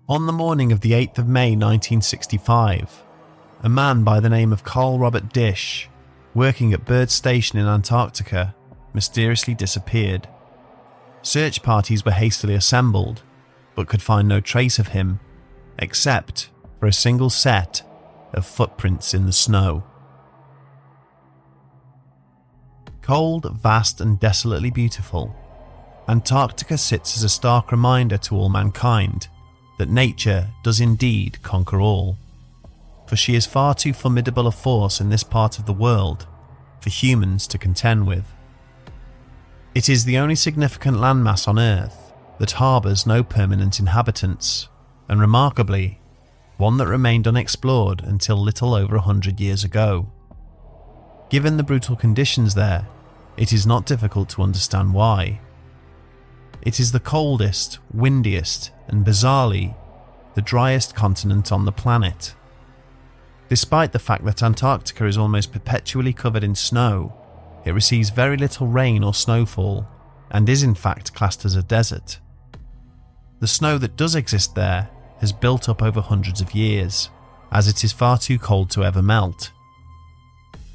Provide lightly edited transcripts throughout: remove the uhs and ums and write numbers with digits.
On the morning of the 8th of May 1965, a man by the name of Carl Robert Dish, working at Byrd Station in Antarctica, mysteriously disappeared. Search parties were hastily assembled, but could find no trace of him, except for a single set of footprints in the snow. Cold, vast and desolately beautiful, Antarctica sits as a stark reminder to all mankind that nature does indeed conquer all, for she is far too formidable a force in this part of the world for humans to contend with. It is the only significant landmass on Earth that harbours no permanent inhabitants, and remarkably, one that remained unexplored until little over 100 years ago. Given the brutal conditions there, it is not difficult to understand why. It is the coldest, windiest, and bizarrely, the driest continent on the planet. Despite the fact that Antarctica is almost perpetually covered in snow, it receives very little rain or snowfall, and is in fact classed as a desert. The snow that does exist there has built up over hundreds of years, as it is far too cold to ever melt.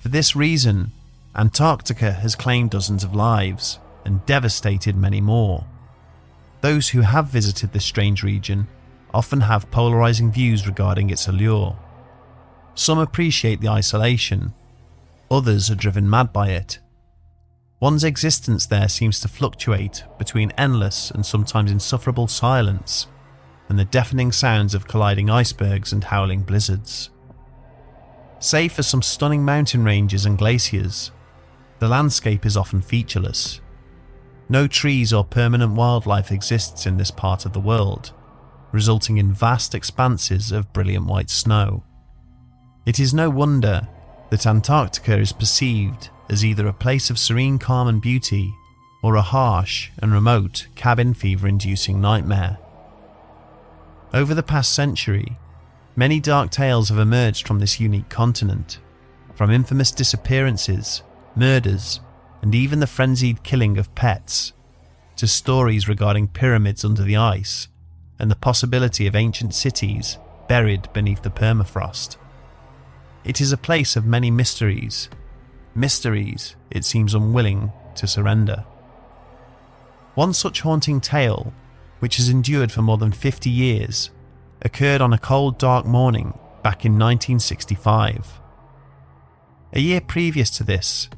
For this reason, Antarctica has claimed dozens of lives, and devastated many more. Those who have visited this strange region often have polarizing views regarding its allure. Some appreciate the isolation, others are driven mad by it. One's existence there seems to fluctuate between endless and sometimes insufferable silence and the deafening sounds of colliding icebergs and howling blizzards. Save for some stunning mountain ranges and glaciers, the landscape is often featureless. No trees or permanent wildlife exists in this part of the world, resulting in vast expanses of brilliant white snow. It is no wonder that Antarctica is perceived as either a place of serene calm and beauty, or a harsh and remote cabin fever-inducing nightmare. Over the past century, many dark tales have emerged from this unique continent, from infamous disappearances, murders, and even the frenzied killing of pets, to stories regarding pyramids under the ice and the possibility of ancient cities buried beneath the permafrost. It is a place of many mysteries it seems unwilling to surrender. One such haunting tale, which has endured for more than 50 years, occurred on a cold, dark morning back in 1965. A year previous to this,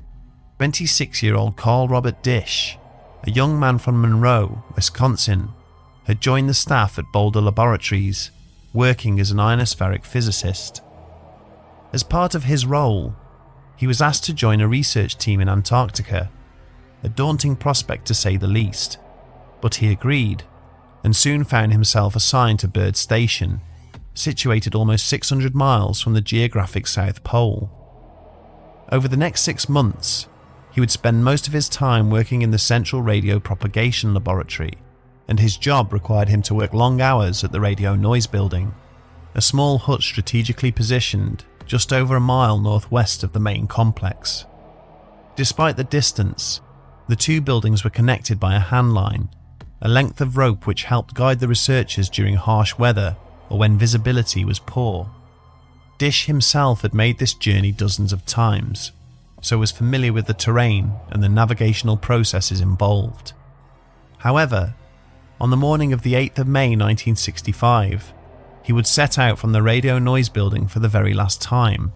26-year-old Carl Robert Dish, a young man from Monroe, Wisconsin, had joined the staff at Boulder Laboratories, working as an ionospheric physicist. As part of his role, he was asked to join a research team in Antarctica, a daunting prospect to say the least, but he agreed, and soon found himself assigned to Byrd Station, situated almost 600 miles from the geographic South Pole. Over the next 6 months, he would spend most of his time working in the Central Radio Propagation Laboratory, and his job required him to work long hours at the Radio Noise Building, a small hut strategically positioned just over a mile northwest of the main complex. Despite the distance, the two buildings were connected by a handline, a length of rope which helped guide the researchers during harsh weather or when visibility was poor. Dish himself had made this journey dozens of times, so was familiar with the terrain and the navigational processes involved. However, on the morning of the 8th of May 1965, he would set out from the Radio Noise Building for the very last time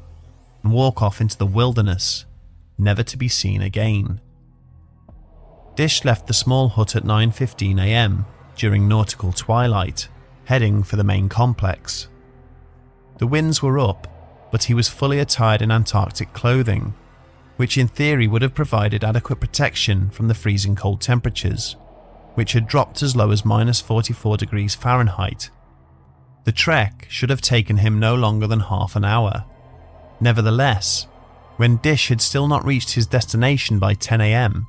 and walk off into the wilderness, never to be seen again. Dish left the small hut at 9:15 a.m. during nautical twilight, heading for the main complex. The winds were up, but he was fully attired in Antarctic clothing, which in theory would have provided adequate protection from the freezing cold temperatures, which had dropped as low as -44 degrees Fahrenheit. The trek should have taken him no longer than half an hour. Nevertheless, when Dish had still not reached his destination by 10 a.m,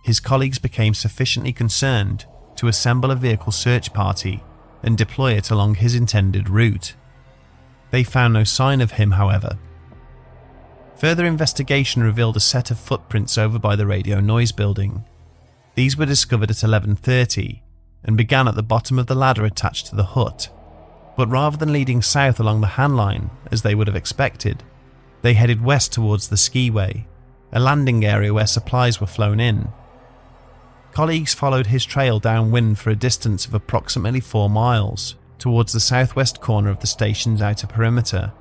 his colleagues became sufficiently concerned to assemble a vehicle search party and deploy it along his intended route. They found no sign of him, however. Further investigation revealed a set of footprints over by the Radio Noise Building. These were discovered at 11:30 and began at the bottom of the ladder attached to the hut, but rather than leading south along the Han line as they would have expected, they headed west towards the skiway, a landing area where supplies were flown in. Colleagues followed his trail downwind for a distance of approximately 4 miles towards the southwest corner of the station's outer perimeter,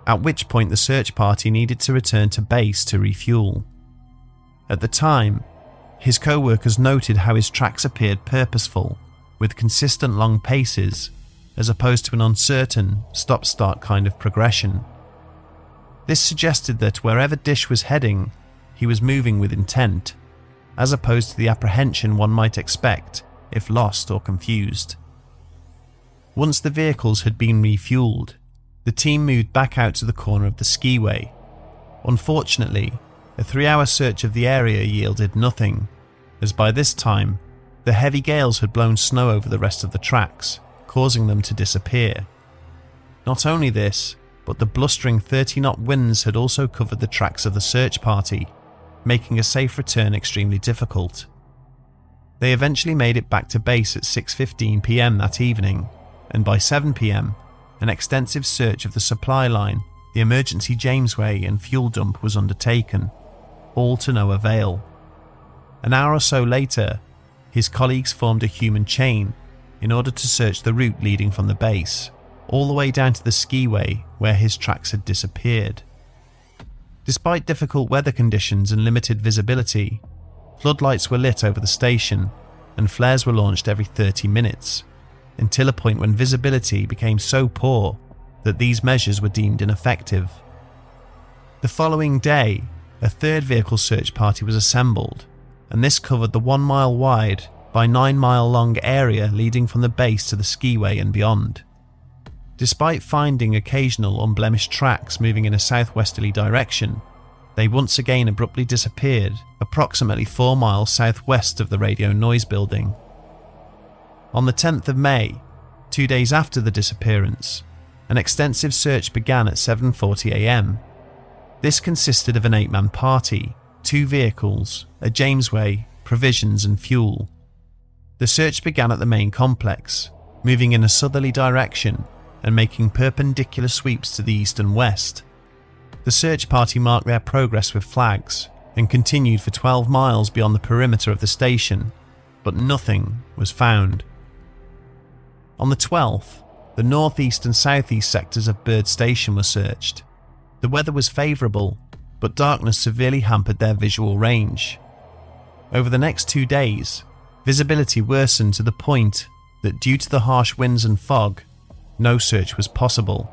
at which point the search party needed to return to base to refuel. At the time, his co-workers noted how his tracks appeared purposeful, with consistent long paces, as opposed to an uncertain, stop-start kind of progression. This suggested that wherever Dish was heading, he was moving with intent, as opposed to the apprehension one might expect if lost or confused. Once the vehicles had been refueled, the team moved back out to the corner of the skiway. Unfortunately, a 3-hour search of the area yielded nothing, as by this time, the heavy gales had blown snow over the rest of the tracks, causing them to disappear. Not only this, but the blustering 30-knot winds had also covered the tracks of the search party, making a safe return extremely difficult. They eventually made it back to base at 6:15 p.m. that evening, and by 7 p.m, an extensive search of the supply line, the emergency Jamesway and fuel dump was undertaken, all to no avail. An hour or so later, his colleagues formed a human chain in order to search the route leading from the base, all the way down to the skiway where his tracks had disappeared. Despite difficult weather conditions and limited visibility, floodlights were lit over the station and flares were launched every 30 minutes, until a point when visibility became so poor that these measures were deemed ineffective. The following day, a third vehicle search party was assembled, and this covered the 1 mile wide by 9 mile long area leading from the base to the skiway and beyond. Despite finding occasional unblemished tracks moving in a southwesterly direction, they once again abruptly disappeared approximately 4 miles southwest of the radio noise building. On the 10th of May, 2 days after the disappearance, an extensive search began at 7:40 a.m. This consisted of an 8-man party, 2 vehicles, a Jamesway, provisions and fuel. The search began at the main complex, moving in a southerly direction and making perpendicular sweeps to the east and west. The search party marked their progress with flags and continued for 12 miles beyond the perimeter of the station, but nothing was found. On the 12th, the northeast and southeast sectors of Bird Station were searched. The weather was favourable, but darkness severely hampered their visual range. Over the next 2 days, visibility worsened to the point that due to the harsh winds and fog, no search was possible.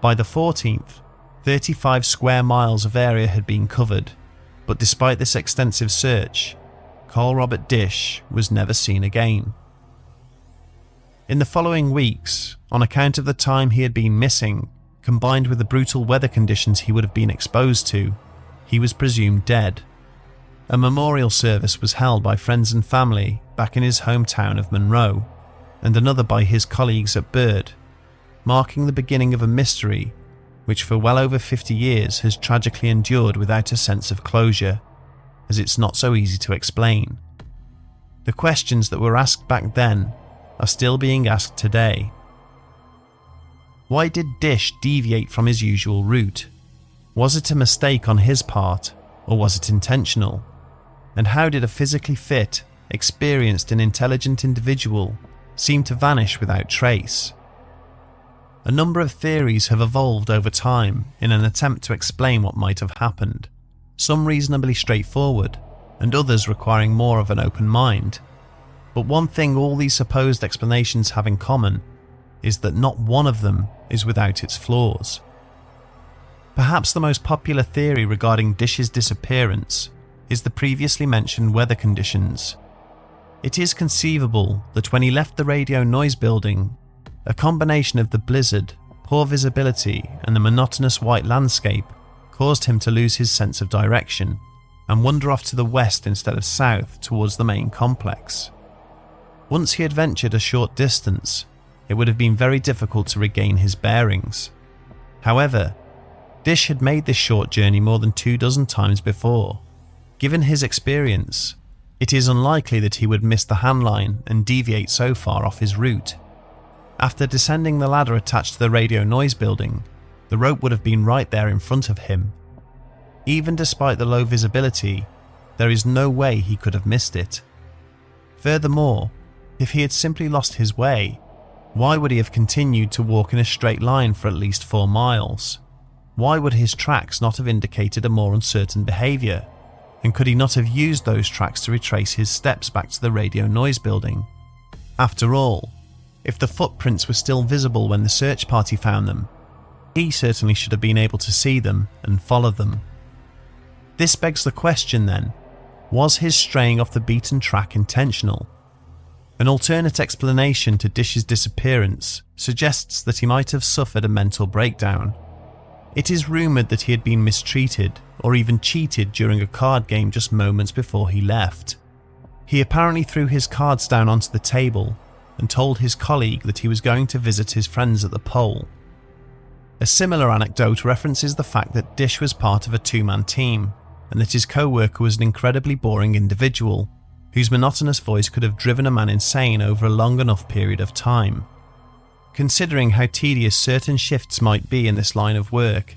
By the 14th, 35 square miles of area had been covered, but despite this extensive search, Carl Robert Dish was never seen again. In the following weeks, on account of the time he had been missing, combined with the brutal weather conditions he would have been exposed to, he was presumed dead. A memorial service was held by friends and family back in his hometown of Monroe, and another by his colleagues at Bird, marking the beginning of a mystery which for well over 50 years has tragically endured without a sense of closure, as it's not so easy to explain. The questions that were asked back then are still being asked today. Why did Dish deviate from his usual route? Was it a mistake on his part, or was it intentional? And how did a physically fit, experienced and intelligent individual seem to vanish without trace? A number of theories have evolved over time in an attempt to explain what might have happened, some reasonably straightforward, and others requiring more of an open mind. But one thing all these supposed explanations have in common is that not one of them is without its flaws. Perhaps the most popular theory regarding Dish's disappearance is the previously mentioned weather conditions. It is conceivable that when he left the radio noise building, a combination of the blizzard, poor visibility and the monotonous white landscape caused him to lose his sense of direction and wander off to the west instead of south towards the main complex. Once he had ventured a short distance, it would have been very difficult to regain his bearings. However, Dish had made this short journey more than 24 times before. Given his experience, it is unlikely that he would miss the Han line and deviate so far off his route. After descending the ladder attached to the radio noise building, the rope would have been right there in front of him. Even despite the low visibility, there is no way he could have missed it. Furthermore, if he had simply lost his way, why would he have continued to walk in a straight line for at least 4 miles? Why would his tracks not have indicated a more uncertain behaviour? And could he not have used those tracks to retrace his steps back to the radio noise building? After all, if the footprints were still visible when the search party found them, he certainly should have been able to see them and follow them. This begs the question then, was his straying off the beaten track intentional? An alternate explanation to Dish's disappearance suggests that he might have suffered a mental breakdown. It is rumoured that he had been mistreated or even cheated during a card game just moments before he left. He apparently threw his cards down onto the table and told his colleague that he was going to visit his friends at the pole. A similar anecdote references the fact that Dish was part of a 2-man team and that his co-worker was an incredibly boring individual whose monotonous voice could have driven a man insane over a long enough period of time. Considering how tedious certain shifts might be in this line of work,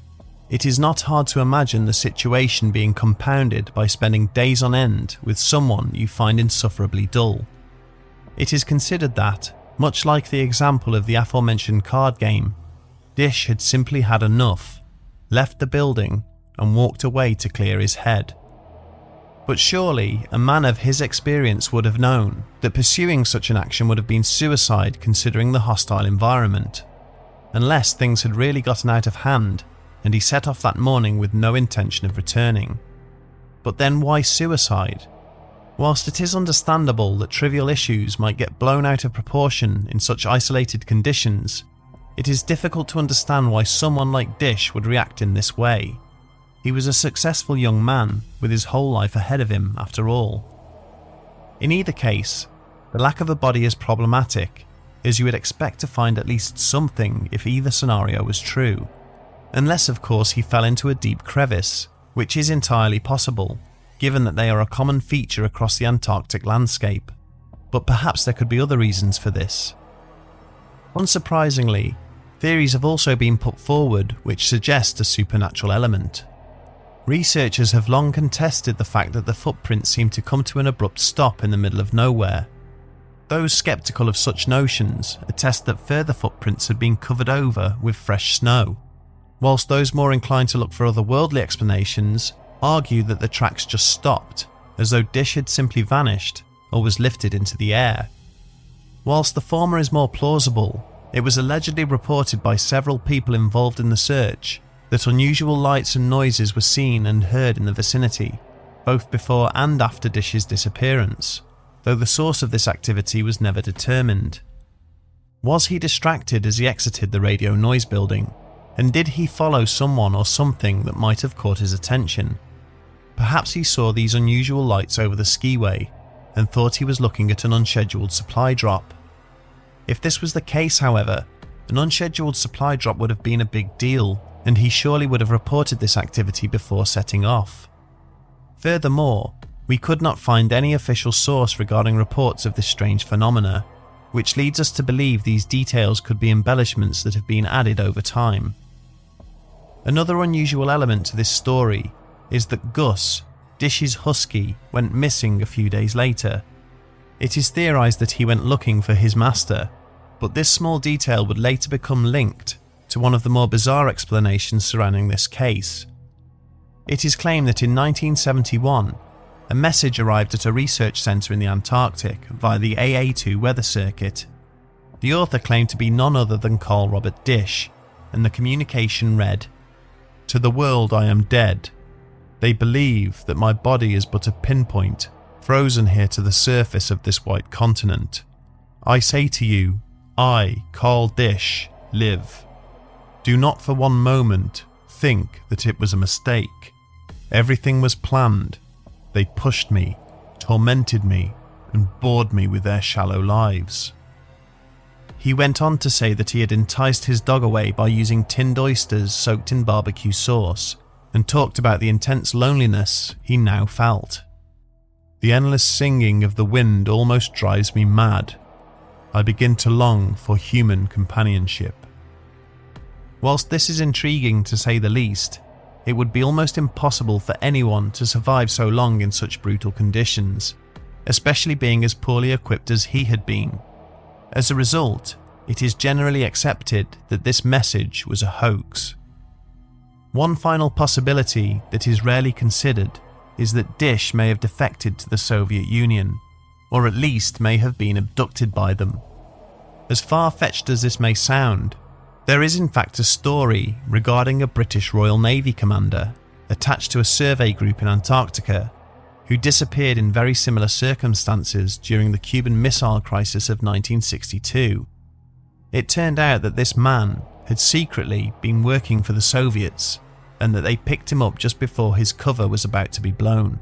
it is not hard to imagine the situation being compounded by spending days on end with someone you find insufferably dull. It is considered that, much like the example of the aforementioned card game, Dish had simply had enough, left the building, and walked away to clear his head. But surely a man of his experience would have known that pursuing such an action would have been suicide considering the hostile environment, unless things had really gotten out of hand and he set off that morning with no intention of returning. But then why suicide? Whilst it is understandable that trivial issues might get blown out of proportion in such isolated conditions, it is difficult to understand why someone like Dish would react in this way. He was a successful young man with his whole life ahead of him after all. In either case, the lack of a body is problematic, as you would expect to find at least something if either scenario was true. Unless of course he fell into a deep crevice, which is entirely possible, given that they are a common feature across the Antarctic landscape. But perhaps there could be other reasons for this. Unsurprisingly, theories have also been put forward which suggest a supernatural element. Researchers have long contested the fact that the footprints seem to come to an abrupt stop in the middle of nowhere. Those skeptical of such notions attest that further footprints had been covered over with fresh snow, whilst those more inclined to look for otherworldly explanations argue that the tracks just stopped, as though Dish had simply vanished or was lifted into the air. Whilst the former is more plausible, it was allegedly reported by several people involved in the search that unusual lights and noises were seen and heard in the vicinity, both before and after Dish's disappearance, though the source of this activity was never determined. Was he distracted as he exited the radio noise building, and did he follow someone or something that might have caught his attention? Perhaps he saw these unusual lights over the skiway and thought he was looking at an unscheduled supply drop. If this was the case, however, an unscheduled supply drop would have been a big deal, and he surely would have reported this activity before setting off. Furthermore, we could not find any official source regarding reports of this strange phenomena, which leads us to believe these details could be embellishments that have been added over time. Another unusual element to this story is that Gus, Dish's husky, went missing a few days later. It is theorized that he went looking for his master, but this small detail would later become linked to one of the more bizarre explanations surrounding this case. It is claimed that in 1971, a message arrived at a research centre in the Antarctic via the AA2 weather circuit. The author claimed to be none other than Carl Robert Dish, and the communication read, "To the world I am dead. They believe that my body is but a pinpoint, frozen here to the surface of this white continent. I say to you, I, Carl Dish, live. Do not for one moment think that it was a mistake. Everything was planned. They pushed me, tormented me, and bored me with their shallow lives." He went on to say that he had enticed his dog away by using tinned oysters soaked in barbecue sauce, and talked about the intense loneliness he now felt. "The endless singing of the wind almost drives me mad. I begin to long for human companionship. Whilst this is intriguing to say the least, it would be almost impossible for anyone to survive so long in such brutal conditions, especially being as poorly equipped as he had been. As a result, it is generally accepted that this message was a hoax. One final possibility that is rarely considered is that Dish may have defected to the Soviet Union, or at least may have been abducted by them. As far-fetched as this may sound, there is in fact a story regarding a British Royal Navy commander attached to a survey group in Antarctica who disappeared in very similar circumstances during the Cuban Missile Crisis of 1962. It turned out that this man had secretly been working for the Soviets and that they picked him up just before his cover was about to be blown.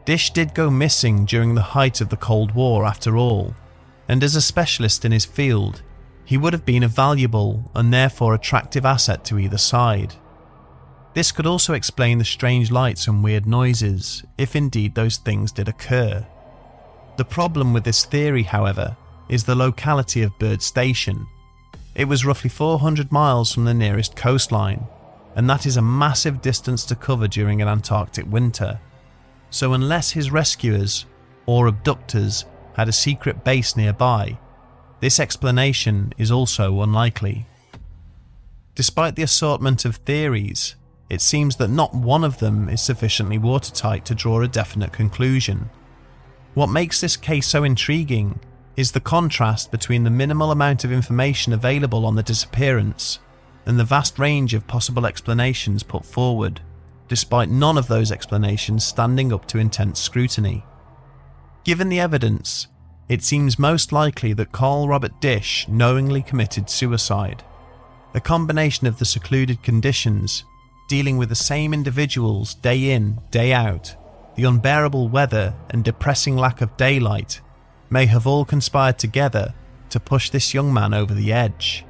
Dish did go missing during the height of the Cold War after all, and as a specialist in his field, he would have been a valuable and therefore attractive asset to either side. This could also explain the strange lights and weird noises, if indeed those things did occur. The problem with this theory, however, is the locality of Bird Station. It was roughly 400 miles from the nearest coastline, and that is a massive distance to cover during an Antarctic winter. So unless his rescuers or abductors had a secret base nearby, this explanation is also unlikely. Despite the assortment of theories, it seems that not one of them is sufficiently watertight to draw a definite conclusion. What makes this case so intriguing is the contrast between the minimal amount of information available on the disappearance and the vast range of possible explanations put forward, despite none of those explanations standing up to intense scrutiny. Given the evidence, it seems most likely that Carl Robert Dish knowingly committed suicide. A combination of the secluded conditions, dealing with the same individuals day in, day out, the unbearable weather and depressing lack of daylight, may have all conspired together to push this young man over the edge.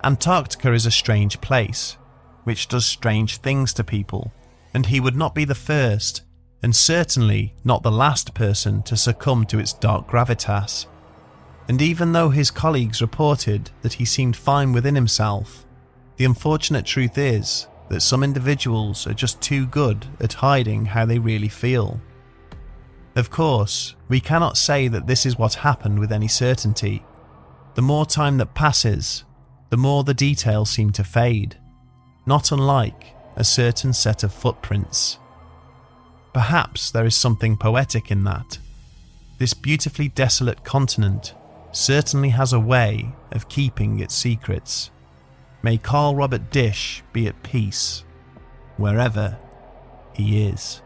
Antarctica is a strange place, which does strange things to people, and he would not be the first, and certainly not the last person to succumb to its dark gravitas. And even though his colleagues reported that he seemed fine within himself, the unfortunate truth is that some individuals are just too good at hiding how they really feel. Of course, we cannot say that this is what happened with any certainty. The more time that passes, the more the details seem to fade, not unlike a certain set of footprints. Perhaps there is something poetic in that. This beautifully desolate continent certainly has a way of keeping its secrets. May Carl Robert Dish be at peace, wherever he is.